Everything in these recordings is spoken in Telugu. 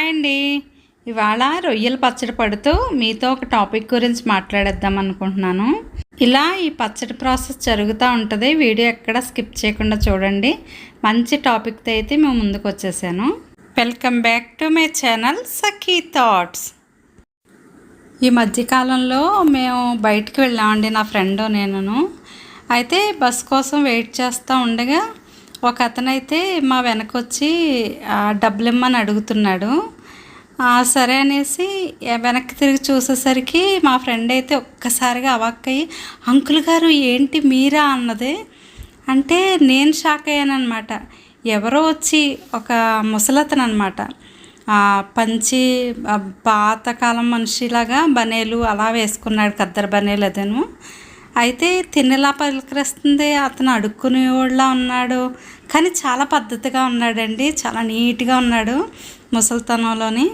హాయ్ అండి. ఇవాళ రొయ్యల పచ్చడి పడుతూ మీతో ఒక టాపిక్ గురించి మాట్లాడేద్దాం అనుకుంటున్నాను. ఇలా ఈ పచ్చడి ప్రాసెస్ జరుగుతూ ఉంటుంది. వీడియో ఎక్కడ స్కిప్ చేయకుండా చూడండి. మంచి టాపిక్తో అయితే మేము ముందుకు వచ్చేసాను. Welcome back to my channel Sakhi thoughts. ఈ మధ్యకాలంలో మేము బయటికి వెళ్ళామండి, నా ఫ్రెండ్ నేను. అయితే బస్ కోసం వెయిట్ చేస్తూ ఉండగా ఒక అతనైతే మా వెనకొచ్చి డబ్బులు ఇమ్మని అడుగుతున్నాడు. సరే అనేసి వెనక్కి తిరిగి చూసేసరికి మా ఫ్రెండ్ అయితే ఒక్కసారిగా అవాక్కయ్యి, అంకుల్ గారు ఏంటి మీరా అన్నది. అంటే నేను షాక్ అయ్యానమాట. ఎవరో వచ్చి ఒక ముసలతను అనమాట, పంచి పాతకాలం మనిషిలాగా బనేలు అలా వేసుకున్నాడు, ఖద్దరు బనేలు అదేను. అయితే తినేలా పలకరిస్తుంది. అతను అడుక్కునేవాళ్ళ ఉన్నాడు, కానీ చాలా పద్ధతిగా ఉన్నాడండి, చాలా నీట్గా ఉన్నాడు ముసలితనంలోని.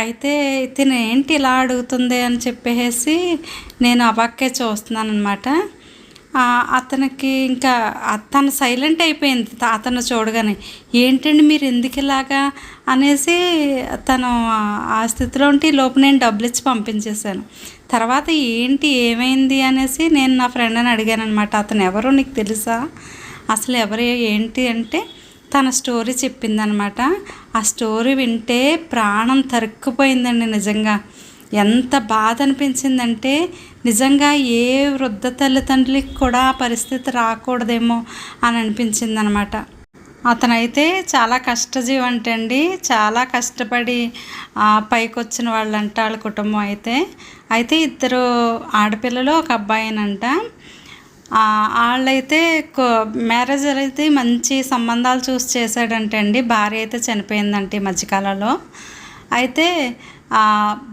అయితే తిను ఏంటి ఇలా అడుగుతుంది అని చెప్పేసి నేను అవాక్కే చూస్తున్నాను అనమాట. అతనికి ఇంకా తను సైలెంట్ అయిపోయింది. అతను చూడగానే ఏంటండి మీరు ఎందుకు ఇలాగా అనేసి తను ఆ స్థితిలో ఉంటే లోపు నేను డబ్బులు ఇచ్చి పంపించేశాను. తర్వాత ఏంటి ఏమైంది అనేసి నేను నా ఫ్రెండ్ని అడిగాను అనమాట. అతను ఎవరో నీకు తెలుసా, అసలు ఎవరు ఏంటి అంటే తన స్టోరీ చెప్పిందనమాట. ఆ స్టోరీ వింటే ప్రాణం తరుక్కుపోయిందండి. నిజంగా ఎంత బాధ అనిపించిందంటే, నిజంగా ఏ వృద్ధ తల్లిదండ్రులకి కూడా ఆ పరిస్థితి రాకూడదేమో అని అనిపించింది అనమాట. అతనైతే చాలా కష్టజీవి అంటండి, చాలా కష్టపడి పైకి వచ్చిన వాళ్ళంట వాళ్ళ కుటుంబం. అయితే ఇద్దరు ఆడపిల్లలు ఒక అబ్బాయినంట. వాళ్ళైతే మ్యారేజ్ అయితే మంచి సంబంధాలు చూసి చేశాడంటండి. భార్య అయితే చనిపోయిందంట ఈ మధ్యకాలంలో. అయితే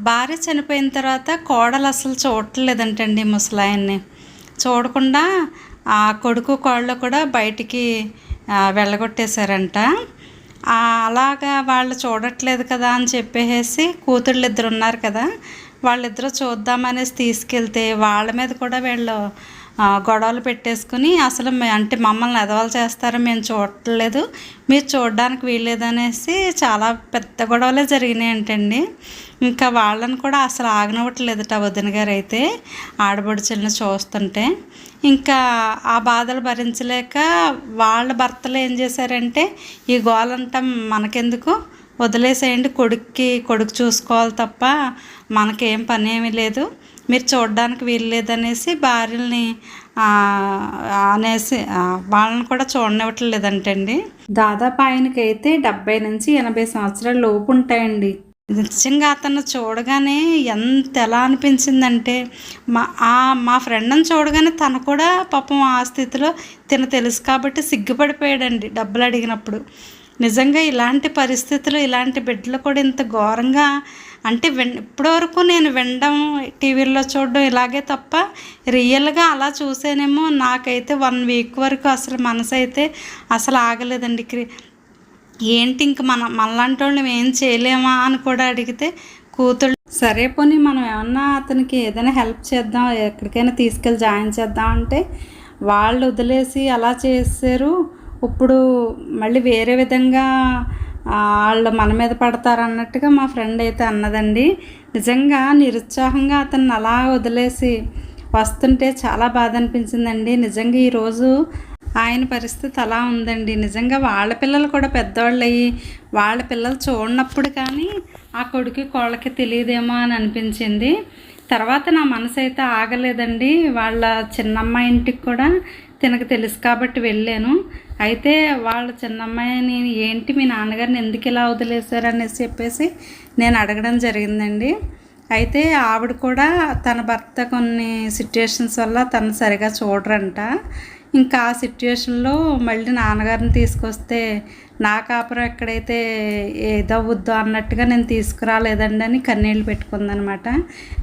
భార్య చనిపోయిన తర్వాత కోడలు అసలు చూడట్లేదంటండి ముసలాయన్ని. చూడకుండా ఆ కొడుకు కోడలు కూడా బయటికి వెళ్ళగొట్టేశారంట. అలాగా వాళ్ళు చూడట్లేదు కదా అని చెప్పేసి కూతుళ్ళు ఇద్దరు ఉన్నారు కదా, వాళ్ళిద్దరూ చూద్దామనేసి తీసుకెళ్తే వాళ్ళ మీద కూడా వీళ్ళు గొడవలు పెట్టేసుకుని, అసలు అంటే మమ్మల్ని ఎదవలు చేస్తారో మేము చూడట్లేదు, మీరు చూడడానికి వీల్లేదనేసి చాలా పెద్ద గొడవలే జరిగినాయి అంటండి. ఇంకా వాళ్ళని కూడా అసలు ఆగనివ్వట్లేదట వదిన గారు అయితే ఆడబడుచుల్ని చూస్తుంటే. ఇంకా ఆ బాధలు భరించలేక వాళ్ళ భర్తలు ఏం చేశారంటే, ఈ గోలంతా మనకెందుకు వదిలేసేయండి, కొడుకు చూసుకోవాలి తప్ప మనకేం పని ఏమీ లేదు, మీరు చూడడానికి వీల్లేదనేసి భార్యల్ని అనేసి వాళ్ళని కూడా చూడనివ్వట్లేదంటండి. దాదాపు ఆయనకైతే 70 నుంచి 80 సంవత్సరాల లోపు ఉంటాయండి. నిజంగా అతను చూడగానే ఎలా అనిపించిందంటే, మా ఫ్రెండ్ని చూడగానే తను కూడా పాపం ఆ స్థితిలో తిను తెలుసు కాబట్టి సిగ్గుపడిపోయాడండి డబ్బులు అడిగినప్పుడు. నిజంగా ఇలాంటి పరిస్థితులు, ఇలాంటి బిడ్డలు కూడా ఇంత ఘోరంగా అంటే ఇప్పటివరకు నేను వినడం, టీవీల్లో చూడడం ఇలాగే తప్ప రియల్గా అలా చూసానేమో. నాకైతే 1 వీక్ వరకు అసలు మనసు అయితే అసలు ఆగలేదండి. ఏంటి ఇంక మనలాంటి వాళ్ళని ఏం చేయలేమా అని కూడా అడిగితే కూతుళ్ళు సరే పోనీ మనం ఏమన్నా అతనికి ఏదైనా హెల్ప్ చేద్దాం, ఎక్కడికైనా తీసుకెళ్ళి జాయిన్ చేద్దాం అంటే వాళ్ళు వదిలేసి అలా చేశారు. ఇప్పుడు మళ్ళీ వేరే విధంగా వాళ్ళు మన మీద పడతారు అన్నట్టుగా మా ఫ్రెండ్ అయితే అన్నదండి. నిజంగా నిరుత్సాహంగా అతన్ని అలా వదిలేసి వస్తుంటే చాలా బాధ అనిపించిందండి. నిజంగా ఈరోజు ఆయన పరిస్థితి అలా ఉందండి. నిజంగా వాళ్ళ పిల్లలు కూడా పెద్దవాళ్ళు అయ్యి వాళ్ళ పిల్లలు చూడనప్పుడు కానీ ఆ కొడుకు కోళ్ళకి తెలియదేమో అని అనిపించింది. తర్వాత నా మనసు అయితే ఆగలేదండి. వాళ్ళ చిన్నమ్మాయి ఇంటికి కూడా తినకు తెలుసు కాబట్టి వెళ్ళాను. అయితే వాళ్ళ చిన్నమ్మాయిని ఏంటి మీ నాన్నగారిని ఎందుకు ఇలా వదిలేశారు అనేసి చెప్పేసి నేను అడగడం జరిగిందండి. అయితే ఆవిడ కూడా తన భర్త కొన్ని సిట్యుయేషన్స్ వల్ల తను సరిగా చూడరంట. ఇంకా ఆ సిట్యుయేషన్లో మళ్ళీ నాన్నగారిని తీసుకొస్తే నా కాపురం ఎక్కడైతే ఏదవుద్దో అన్నట్టుగా నేను తీసుకురాలేదండి అని కన్నీళ్ళు పెట్టుకుందనమాట.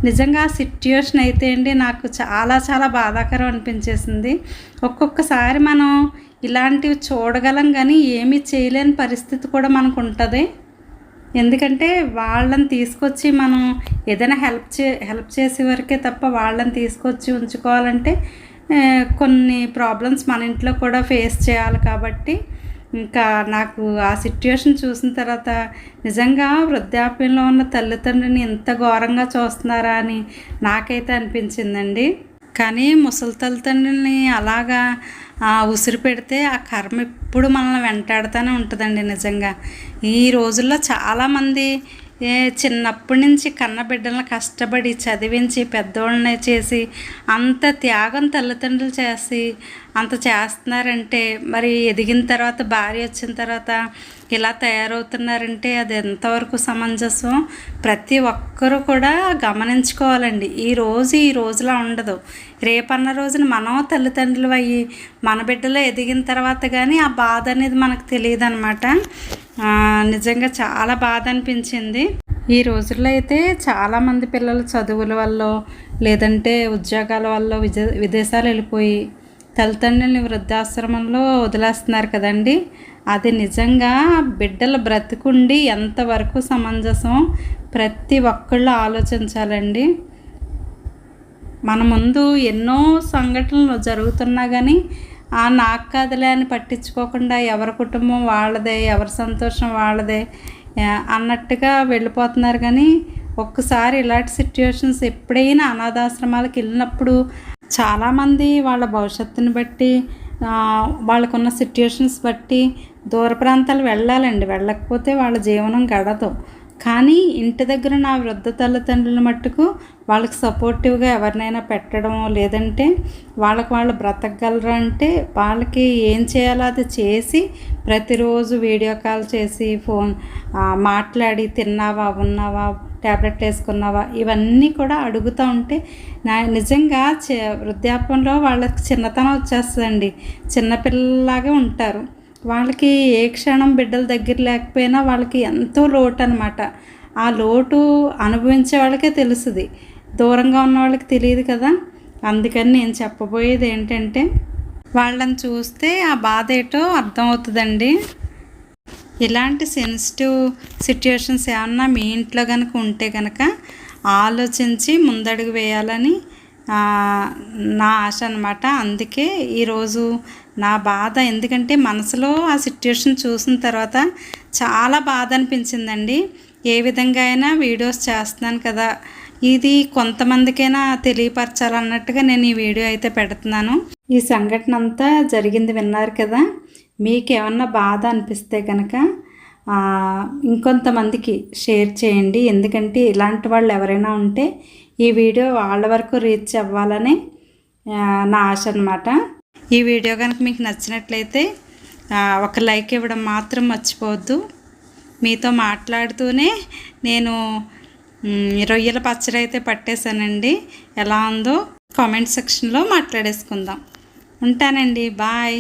నిజంగా ఆ సిట్యుయేషన్ అయితే అండి నాకు చాలా చాలా బాధాకరం అనిపించేసింది. ఒక్కొక్కసారి మనం ఇలాంటివి చూడగలం కానీ ఏమీ చేయలేని పరిస్థితి కూడా మనకు ఉంటుంది. ఎందుకంటే వాళ్ళని తీసుకొచ్చి మనం ఏదైనా హెల్ప్ చేసే వరకే తప్ప వాళ్ళని తీసుకొచ్చి ఉంచుకోవాలంటే కొన్ని ప్రాబ్లమ్స్ మన ఇంట్లో కూడా ఫేస్ చేయాలి కాబట్టి ఇంకా నాకు ఆ సిట్యుయేషన్ చూసిన తర్వాత నిజంగా వృద్ధాప్యంలో ఉన్న తల్లిదండ్రులని ఎంత ఘోరంగా చూస్తున్నారా అని నాకైతే అనిపించిందండి. కానీ ముసలి తల్లిదండ్రులని అలాగా ఉసిరి పెడితే ఆ కర్మ ఎప్పుడు మనల్ని వెంటాడుతూనే ఉంటుందండి. నిజంగా ఈ రోజుల్లో చాలామంది చిన్నప్పటి నుంచి కన్న బిడ్డలను కష్టపడి చదివించి పెద్దోళ్ళని చేసి అంత త్యాగం తల్లిదండ్రులు చేసి అంత చేస్తున్నారంటే మరి ఎదిగిన తర్వాత భార్య వచ్చిన తర్వాత ఇలా తయారవుతున్నారంటే అది ఎంతవరకు సమంజసం ప్రతి ఒక్కరూ కూడా గమనించుకోవాలండి. ఈ రోజులా ఉండదు. రేపన్న రోజున మనం తల్లిదండ్రులు అయ్యి మన బిడ్డలో ఎదిగిన తర్వాత కానీ ఆ బాధ అనేది మనకు తెలియదు అనమాట. నిజంగా చాలా బాధ అనిపించింది. ఈ రోజుల్లో అయితే చాలామంది పిల్లలు చదువుల వల్ల లేదంటే ఉద్యోగాల వల్ల విదేశాలు వెళ్ళిపోయి తల్లిదండ్రులని వృద్ధాశ్రమంలో వదిలేస్తున్నారు కదండి. అది నిజంగా బిడ్డల బ్రతుకుండి ఎంతవరకు సమంజసం ప్రతి ఒక్కళ్ళు ఆలోచించాలండి. మన ముందు ఎన్నో సంఘటనలు జరుగుతున్నా కానీ నాకు కాదులే అని పట్టించుకోకుండా ఎవరి కుటుంబం వాళ్ళదే, ఎవరి సంతోషం వాళ్ళదే అన్నట్టుగా వెళ్ళిపోతున్నారు. కానీ ఒక్కసారి ఇలాంటి సిట్యుయేషన్స్ ఎప్పుడైనా అనాథాశ్రమాలకు వెళ్ళినప్పుడు చాలామంది వాళ్ళ భవిష్యత్తుని బట్టి వాళ్ళకున్న సిట్యుయేషన్స్ బట్టి దూర ప్రాంతాలు వెళ్ళాలండి. వెళ్ళకపోతే వాళ్ళ జీవనం గడదు. కానీ ఇంటి దగ్గర నా వృద్ధ తల్లిదండ్రుల మట్టుకు వాళ్ళకి సపోర్టివ్గా ఎవరినైనా పెట్టడం, లేదంటే వాళ్ళు బ్రతకగలరు అంటే వాళ్ళకి ఏం చేయాలో అది చేసి ప్రతిరోజు వీడియో కాల్ చేసి ఫోన్ మాట్లాడి తిన్నావా, ఉన్నావా, ట్యాబ్లెట్లు వేసుకున్నావా ఇవన్నీ కూడా అడుగుతూ ఉంటే నిజంగా వృద్ధాప్యంలో వాళ్ళకి చిన్నతనం వచ్చేస్తుందండి. చిన్నపిల్లలాగే ఉంటారు. వాళ్ళకి ఏ క్షణం బిడ్డల దగ్గర లేకపోయినా వాళ్ళకి ఎంతో లోటు అనమాట. ఆ లోటు అనుభవించే వాళ్ళకే తెలుస్తుంది, దూరంగా ఉన్న వాళ్ళకి తెలియదు కదా. అందుకని నేను చెప్పబోయేది ఏంటంటే వాళ్ళని చూస్తే ఆ బాధ ఏంటో అర్థమవుతుందండి. ఇలాంటి సెన్సిటివ్ సిట్యుయేషన్స్ ఏమన్నా మీ ఇంట్లో కనుక ఉంటే కనుక ఆలోచించి ముందడుగు వేయాలని నా ఆశ అనమాట. అందుకే ఈరోజు నా బాధ, ఎందుకంటే మనసులో ఆ సిట్యుయేషన్ చూసిన తర్వాత చాలా బాధ అనిపించిందండి. ఏ విధంగా అయినా వీడియోస్ చేస్తున్నాను కదా, ఇది కొంతమందికైనా తెలియపరచాలన్నట్టుగా నేను ఈ వీడియో అయితే పెడుతున్నాను. ఈ సంఘటన అంతా జరిగింది విన్నారు కదా. మీకేమన్నా బాధ అనిపిస్తే కనుక ఇంకొంతమందికి షేర్ చేయండి. ఎందుకంటే ఇలాంటి వాళ్ళు ఎవరైనా ఉంటే ఈ వీడియో వాళ్ళ వరకు రీచ్ అవ్వాలని నా ఆశ అనమాట. ఈ వీడియో కనుక మీకు నచ్చినట్లయితే ఒక లైక్ ఇవ్వడం మాత్రం మర్చిపోవద్దు. మీతో మాట్లాడుతూనే నేను రొయ్యల పచ్చడి అయితే పట్టేశానండి. ఎలా ఉందో కామెంట్ సెక్షన్లో మాట్లాడేసుకుందాం. ఉంటానండి, బాయ్.